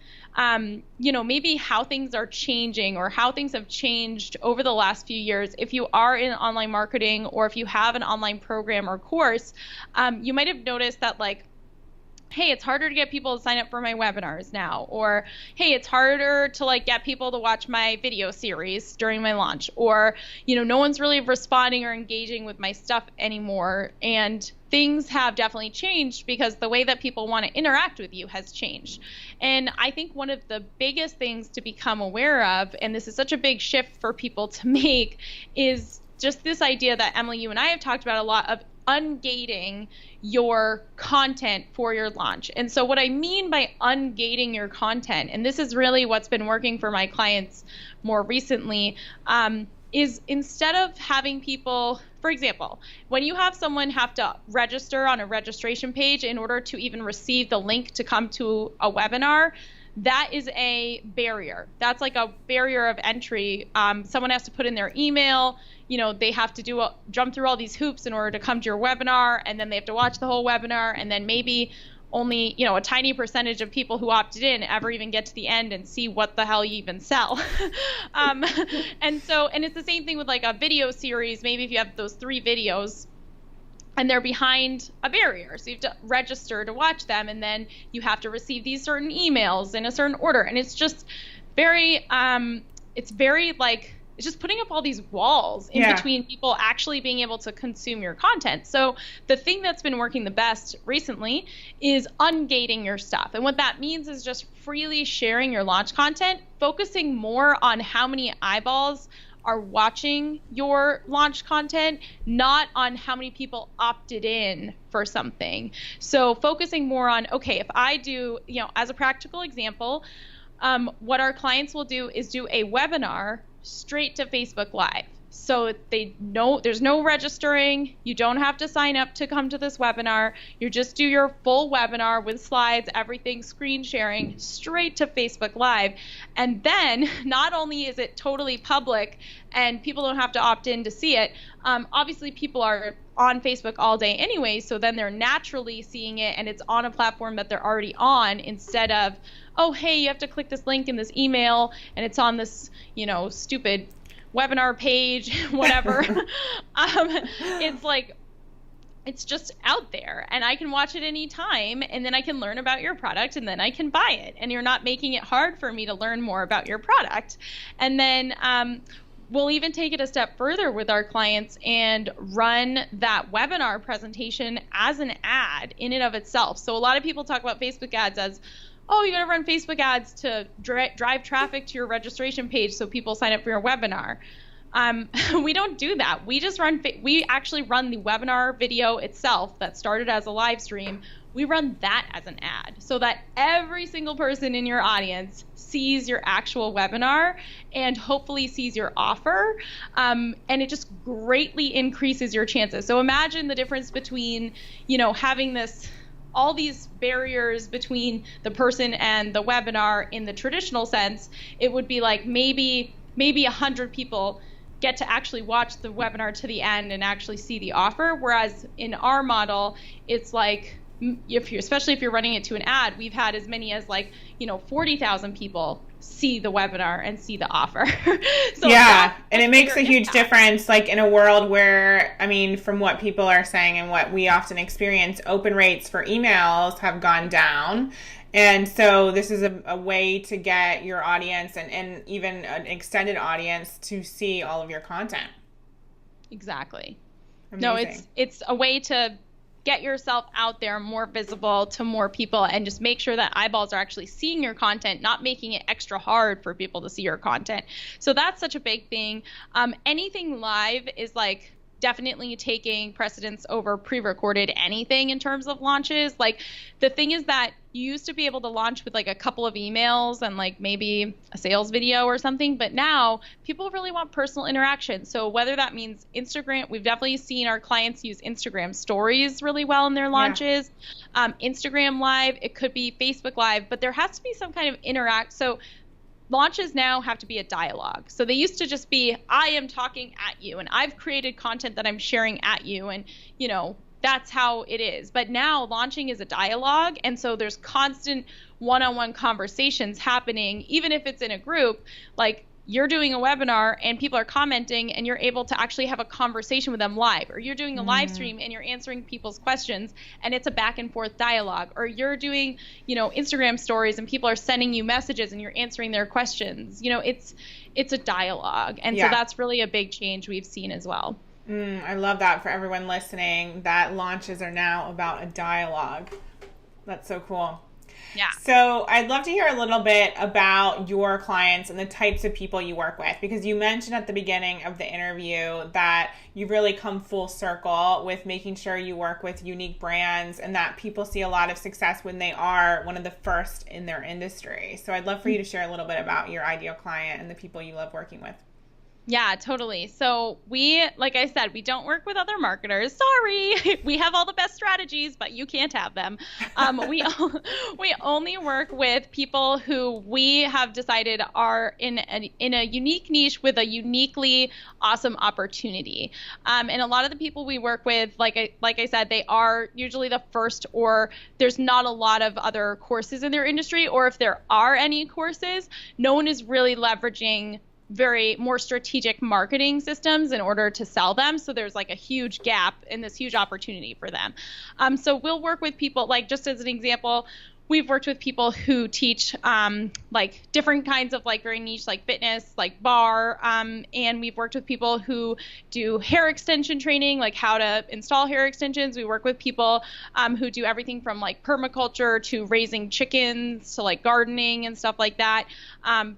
maybe how things are changing or how things have changed over the last few years, if you are in online marketing or if you have an online program or course, you might have noticed that like, hey, it's harder to get people to sign up for my webinars now, or hey, it's harder to like get people to watch my video series during my launch, or no one's really responding or engaging with my stuff anymore. And things have definitely changed because the way that people want to interact with you has changed. And I think one of the biggest things to become aware of, and this is such a big shift for people to make, is just this idea that Emily, you and I have talked about a lot of ungating your content for your launch. And so what I mean by ungating your content, and this is really what's been working for my clients more recently, is instead of having people, for example, when you have someone have to register on a registration page in order to even receive the link to come to a webinar, that is a barrier. That's like a barrier of entry. Someone has to put in their email, they have to jump through all these hoops in order to come to your webinar, and then they have to watch the whole webinar, and then maybe only, a tiny percentage of people who opted in ever even get to the end and see what the hell you even sell. And it's the same thing with like a video series. Maybe if you have those 3 videos, and they're behind a barrier. So you have to register to watch them, and then you have to receive these certain emails in a certain order. And it's just very, it's just putting up all these walls in between people actually being able to consume your content. So the thing that's been working the best recently is ungating your stuff. And what that means is just freely sharing your launch content, focusing more on how many eyeballs are watching your launch content, not on how many people opted in for something. So focusing more on, okay, if I do, as a practical example, what our clients will do is do a webinar straight to Facebook Live. So they know there's no registering. You don't have to sign up to come to this webinar. You just do your full webinar with slides, everything, screen sharing, straight to Facebook Live. And then not only is it totally public and people don't have to opt in to see it, obviously people are on Facebook all day anyway, so then they're naturally seeing it and it's on a platform that they're already on, instead of, oh, hey, you have to click this link in this email and it's on this, stupid webinar page, whatever. It's like, it's just out there and I can watch it anytime, and then I can learn about your product and then I can buy it, and you're not making it hard for me to learn more about your product. And then we'll even take it a step further with our clients and run that webinar presentation as an ad in and of itself. So a lot of people talk about Facebook ads as, oh, you got to run Facebook ads to drive traffic to your registration page so people sign up for your webinar. We don't do that. We actually run the webinar video itself that started as a live stream. We run that as an ad so that every single person in your audience sees your actual webinar and hopefully sees your offer. And it just greatly increases your chances. So imagine the difference between, having all these barriers between the person and the webinar in the traditional sense. It would be like maybe 100 people get to actually watch the webinar to the end and actually see the offer. Whereas in our model, it's like, especially if you're running it to an ad, we've had as many as 40,000 people see the webinar and see the offer. So yeah, and it makes a huge difference, in a world where, from what people are saying and what we often experience, open rates for emails have gone down. And so this is a way to get your audience and even an extended audience to see all of your content. Exactly. Amazing. No, it's a way to get yourself out there more visible to more people and just make sure that eyeballs are actually seeing your content, not making it extra hard for people to see your content. So that's such a big thing. Anything live is definitely taking precedence over pre-recorded anything in terms of launches. The thing is that you used to be able to launch with a couple of emails and maybe a sales video or something, but now people really want personal interaction. So whether that means Instagram, we've definitely seen our clients use Instagram stories really well in their launches. Yeah. Instagram live, it could be Facebook live, but there has to be some kind of so launches now have to be a dialogue. So they used to just be, I am talking at you and I've created content that I'm sharing at you, and that's how it is. But now launching is a dialogue, and so there's constant one-on-one conversations happening, even if it's in a group. You're doing a webinar and people are commenting and you're able to actually have a conversation with them live, or you're doing a live stream and you're answering people's questions and it's a back and forth dialogue, or you're doing, Instagram stories and people are sending you messages and you're answering their questions. It's a dialogue. And so that's really a big change we've seen as well. I love that for everyone listening, that launches are now about a dialogue. That's so cool. Yeah. So I'd love to hear a little bit about your clients and the types of people you work with, because you mentioned at the beginning of the interview that you've really come full circle with making sure you work with unique brands and that people see a lot of success when they are one of the first in their industry. So I'd love for you to share a little bit about your ideal client and the people you love working with. Yeah, totally. So like I said, we don't work with other marketers. Sorry. We have all the best strategies, but you can't have them. We only work with people who we have decided are in a unique niche with a uniquely awesome opportunity. And a lot of the people we work with, like I said, they are usually the first, or there's not a lot of other courses in their industry, or if there are any courses, no one is really leveraging very more strategic marketing systems in order to sell them. So there's a huge gap and this huge opportunity for them. So we'll work with people, just as an example, we've worked with people who teach different kinds of very niche, fitness, barre, and we've worked with people who do hair extension training, how to install hair extensions. We work with people who do everything from permaculture to raising chickens to gardening and stuff like that.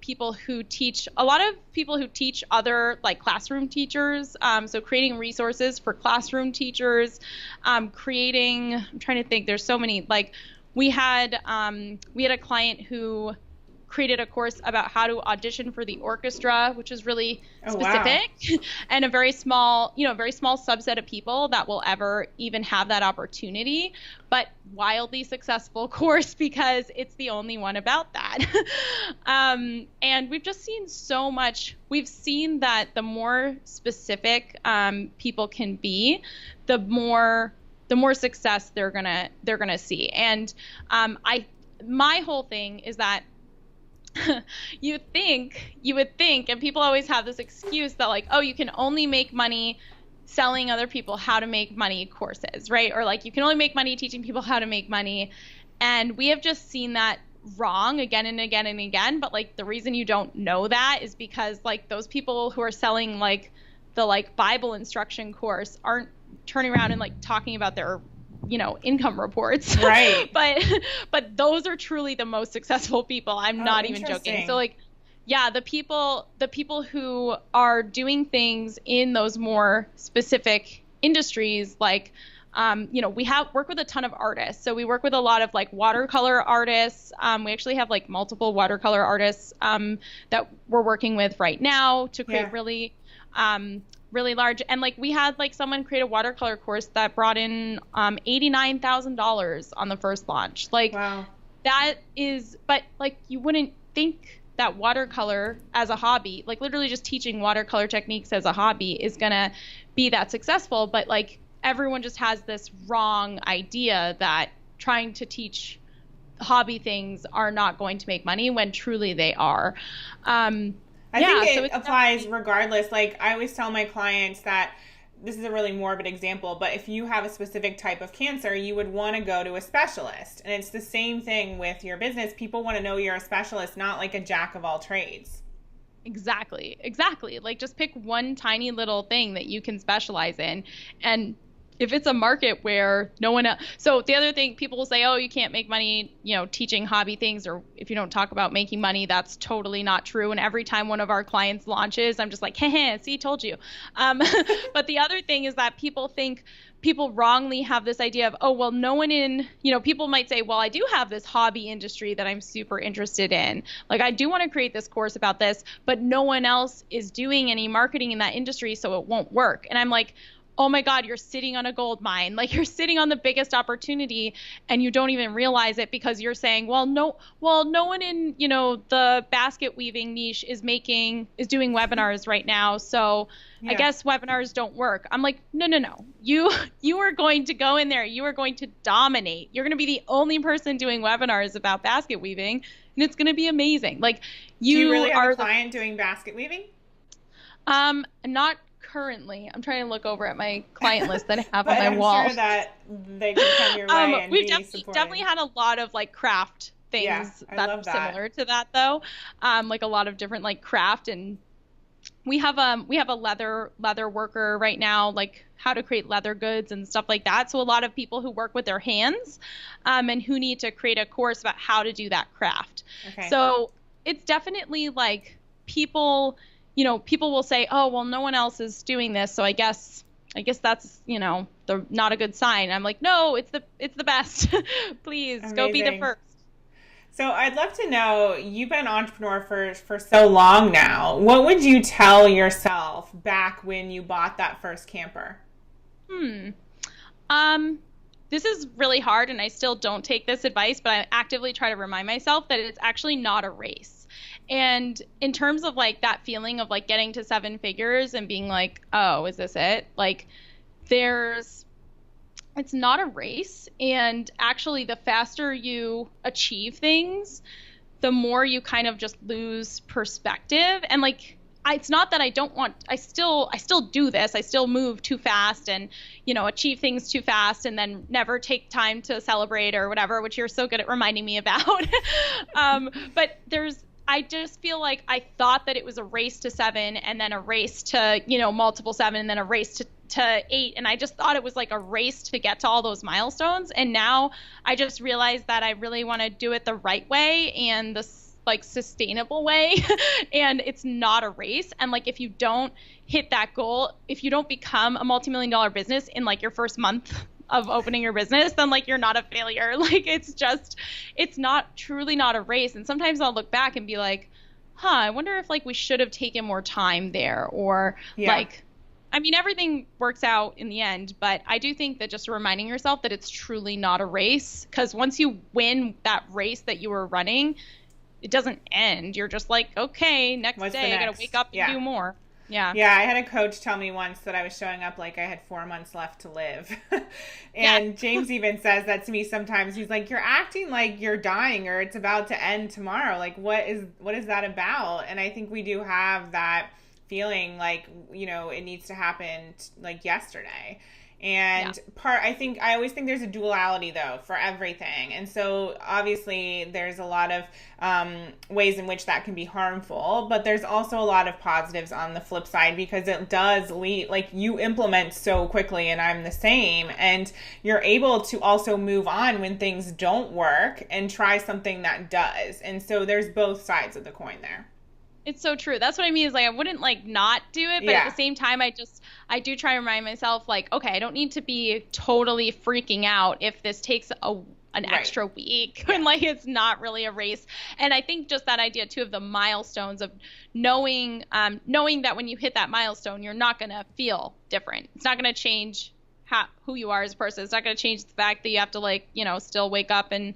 People who teach, a lot of people who teach other classroom teachers, so creating resources for classroom teachers, I'm trying to think, there's so many, we had a client who created a course about how to audition for the orchestra, which is really specific. Wow. And a very small subset of people that will ever even have that opportunity, but wildly successful course because it's the only one about that. And we've just seen so much. We've seen that the more specific people can be, the more success they're gonna see. And my whole thing is that you would think, and people always have this excuse that you can only make money selling other people how to make money courses, right? Or you can only make money teaching people how to make money. And we have just seen that wrong again and again and again. But the reason you don't know that is because those people who are selling the Bible instruction course aren't turning around and talking about their income reports. Right. but those are truly the most successful people. I'm not even joking. So like, yeah, the people who are doing things in those more specific industries, like, we work with a ton of artists. So we work with a lot of like watercolor artists. We actually have like multiple watercolor artists that we're working with right now to create really large. And like we had like someone create a watercolor course that brought in $89,000 on the first launch. Like that is, but like you wouldn't think that watercolor as a hobby, like literally just teaching watercolor techniques as a hobby is gonna be that successful. But like everyone just has this wrong idea that trying to teach hobby things are not going to make money when truly they are. I think it applies regardless. Like I always tell my clients that this is a really morbid example, but if you have a specific type of cancer, you would want to go to a specialist. And it's the same thing with your business. People want to know you're a specialist, not like a jack of all trades. Exactly. Like just pick one tiny little thing that you can specialize in. And if it's a market where no one else, so the other thing, people will say, oh, you can't make money, teaching hobby things, or if you don't talk about making money, that's totally not true. And every time one of our clients launches, I'm just like, hey, see, told you. But the other thing is that people wrongly have this idea of, oh, well, no one people might say, well, I do have this hobby industry that I'm super interested in. Like, I do want to create this course about this, but no one else is doing any marketing in that industry, so it won't work. And I'm like, oh my God, you're sitting on a gold mine. Like you're sitting on the biggest opportunity and you don't even realize it because you're saying, no one in, the basket weaving niche is doing webinars right now. So I guess webinars don't work. I'm like, no. You are going to go in there. You are going to dominate. You're going to be the only person doing webinars about basket weaving and it's going to be amazing. Like Do you really have a client doing basket weaving? Not currently. I'm trying to look over at my client list that I have on my wall. I'm sure that they can come your way and we've be definitely had a lot of like craft things that are similar to that though. Like a lot of different like craft, and we have a leather worker right now, like how to create leather goods and stuff like that. So a lot of people who work with their hands and who need to create a course about how to do that craft. Okay. So it's definitely like people will say, oh, well, no one else is doing this, so I guess that's, not a good sign. I'm like, no, it's the best. Please Amazing. Go be the first. So I'd love to know, you've been an entrepreneur for so long now. What would you tell yourself back when you bought that first camper? This is really hard, and I still don't take this advice, but I actively try to remind myself that it's actually not a race. And in terms of like that feeling of like getting to 7 figures and being like, oh, is this it? Like it's not a race. And actually the faster you achieve things, the more you kind of just lose perspective. And like, it's not that I still do this. I still move too fast and, achieve things too fast and then never take time to celebrate or whatever, which you're so good at reminding me about. But I just feel like I thought that it was a race to 7 and then a race to, multiple 7 and then a race to 8. And I just thought it was like a race to get to all those milestones. And now I just realized that I really want to do it the right way and the like sustainable way. And it's not a race. And like, if you don't hit that goal, if you don't become a multi-million-dollar business in like your first month of opening your business, then like you're not a failure. Like it's truly not a race. And sometimes I'll look back and be like, I wonder if like we should have taken more time there, or like, I mean, everything works out in the end, but I do think that just reminding yourself that it's truly not a race, because once you win that race that you were running, it doesn't end. You're just like, okay, next day I gotta wake up and do more. Yeah. I had a coach tell me once that I was showing up like I had 4 months left to live. And James even says that to me sometimes. He's like, you're acting like you're dying or it's about to end tomorrow. Like, what is that about? And I think we do have that feeling like, it needs to happen like yesterday. And I always think there's a duality though for everything. And so obviously there's a lot of ways in which that can be harmful, but there's also a lot of positives on the flip side, because it does lead, like, you implement so quickly, and I'm the same, and you're able to also move on when things don't work and try something that does. And so there's both sides of the coin there. It's so true. That's what I mean, is like, I wouldn't like not do it, but at the same time, I do try to remind myself, like, okay, I don't need to be totally freaking out if this takes an extra week when like it's not really a race. And I think just that idea too of the milestones, of knowing that when you hit that milestone, you're not going to feel different. It's not going to change who you are as a person. It's not going to change the fact that you have to, like, you know, still wake up and,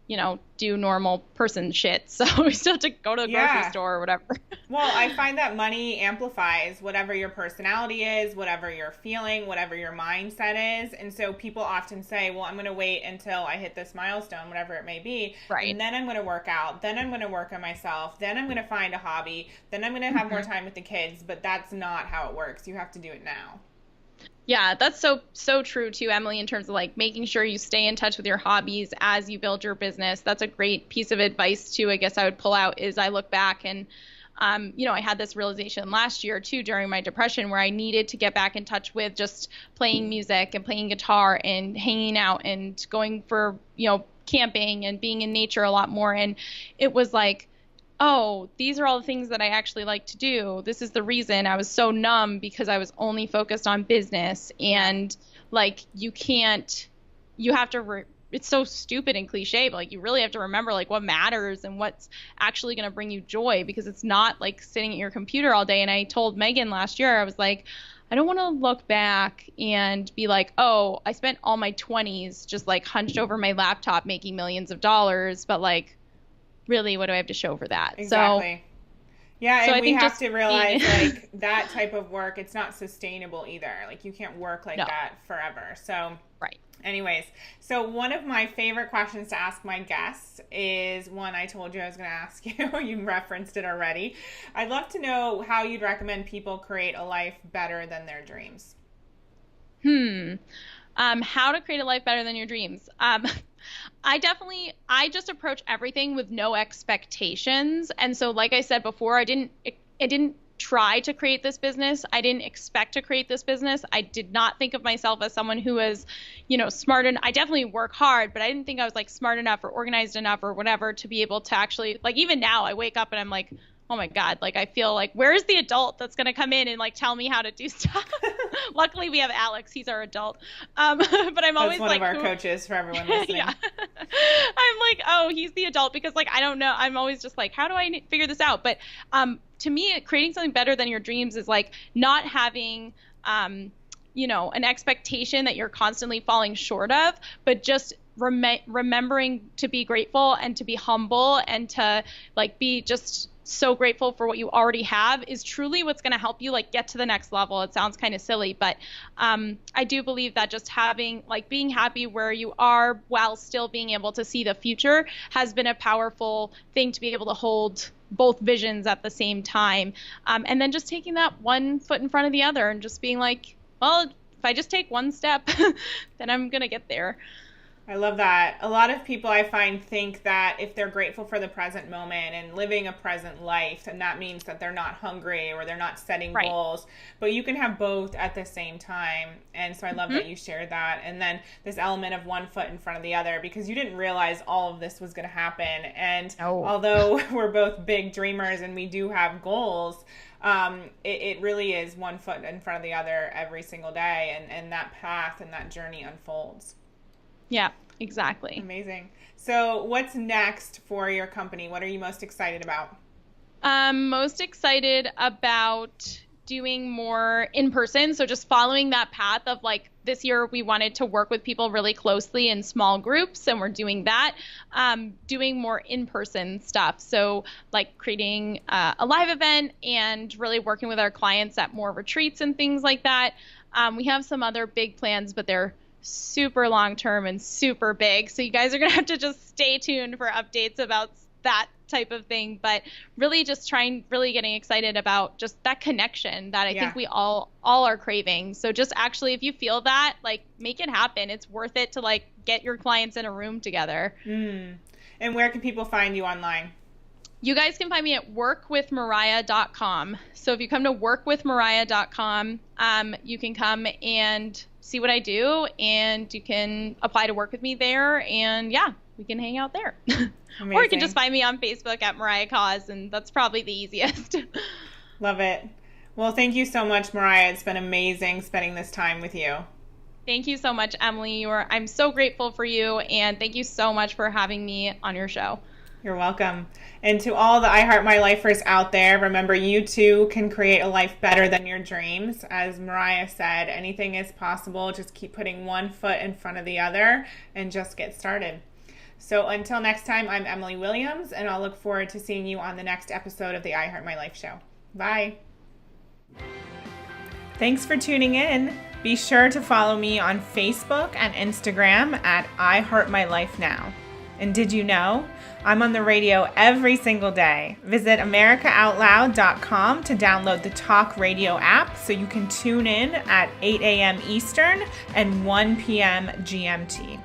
you know, do normal person shit. So we still have to go to the grocery store or whatever. Well, I find that money amplifies whatever your personality is, whatever you're feeling, whatever your mindset is. And so people often say, well, I'm going to wait until I hit this milestone, whatever it may be. Right. And then I'm going to work out. Then I'm going to work on myself. Then I'm going to find a hobby. Then I'm going to have more time with the kids. But that's not how it works. You have to do it now. Yeah, that's so true too, Emily, in terms of like making sure you stay in touch with your hobbies as you build your business. That's a great piece of advice too, I guess I would pull out, is I look back and, you know, I had this realization last year too during my depression, where I needed to get back in touch with just playing music and playing guitar and hanging out and going for, you know, camping and being in nature a lot more. And it was like, oh, these are all the things that I actually like to do. This is the reason. I was so numb because I was only focused on business. And like, you have to, it's so stupid and cliche, but like, you really have to remember like what matters and what's actually going to bring you joy, because it's not like sitting at your computer all day. And I told Megan last year, I was like, I don't want to look back and be like, oh, I spent all my 20s just like hunched over my laptop making millions of dollars, but like, really, what do I have to show for that? Exactly. Yeah, and we have to realize like that type of work, it's not sustainable either. Like, you can't work like that forever. So anyways, so one of my favorite questions to ask my guests is one I told you I was going to ask you. You referenced it already. I'd love to know how you'd recommend people create a life better than their dreams. How to create a life better than your dreams. I just approach everything with no expectations. And so, like I said before, I didn't try to create this business. I didn't expect to create this business. I did not think of myself as someone who was, you know, smart. And I definitely work hard, but I didn't think I was like smart enough or organized enough or whatever to be able to actually, like, even now I wake up and I'm like, oh my God, like, I feel like, where's the adult that's going to come in and like tell me how to do stuff? Luckily we have Alex, he's our adult. But I'm always one of our coaches for everyone listening. I'm like, oh, he's the adult, because like, I don't know. I'm always just like, how do I figure this out? But to me, creating something better than your dreams is like not having, you know, an expectation that you're constantly falling short of, but just remembering to be grateful and to be humble and to like be just so grateful for what you already have is truly what's going to help you like get to the next level. It sounds kind of silly, but I do believe that just having like being happy where you are while still being able to see the future has been a powerful thing to be able to hold both visions at the same time. And then just taking that one foot in front of the other and just being like, well, if I just take one step, then I'm going to get there. I love that. A lot of people I find think that if they're grateful for the present moment and living a present life, then that means that they're not hungry or they're not setting goals. But you can have both at the same time. And so I love that you shared that. And then this element of one foot in front of the other, because you didn't realize all of this was going to happen. And although we're both big dreamers and we do have goals, it really is one foot in front of the other every single day. And that path and that journey unfolds. Yeah, exactly. Amazing. So what's next for your company? What are you most excited about? Most excited about doing more in person. So just following that path of like this year, we wanted to work with people really closely in small groups, and we're doing that, doing more in-person stuff. So like creating a live event and really working with our clients at more retreats and things like that. We have some other big plans, but they're super long term and super big. So you guys are going to have to just stay tuned for updates about that type of thing, but really just really getting excited about just that connection that I think we all are craving. So just actually, if you feel that, like, make it happen. It's worth it to like get your clients in a room together. And where can people find you online? You guys can find me at workwithmariah.com. So if you come to workwithmariah.com, you can come and see what I do, and you can apply to work with me there, and we can hang out there. Or you can just find me on Facebook at Mariah Coz, and that's probably the easiest. Love it. Well, thank you so much, Mariah. It's been amazing spending this time with you. Thank you so much, Emily. I'm so grateful for you, and thank you so much for having me on your show. You're welcome. And to all the I Heart My Lifers out there, remember, you too can create a life better than your dreams. As Mariah said, anything is possible. Just keep putting one foot in front of the other and just get started. So until next time, I'm Emily Williams, and I'll look forward to seeing you on the next episode of the I Heart My Life show. Bye. Thanks for tuning in. Be sure to follow me on Facebook and Instagram at I Heart My Life Now. And did you know I'm on the radio every single day? Visit AmericaOutloud.com to download the Talk Radio app so you can tune in at 8 a.m. Eastern and 1 p.m. GMT.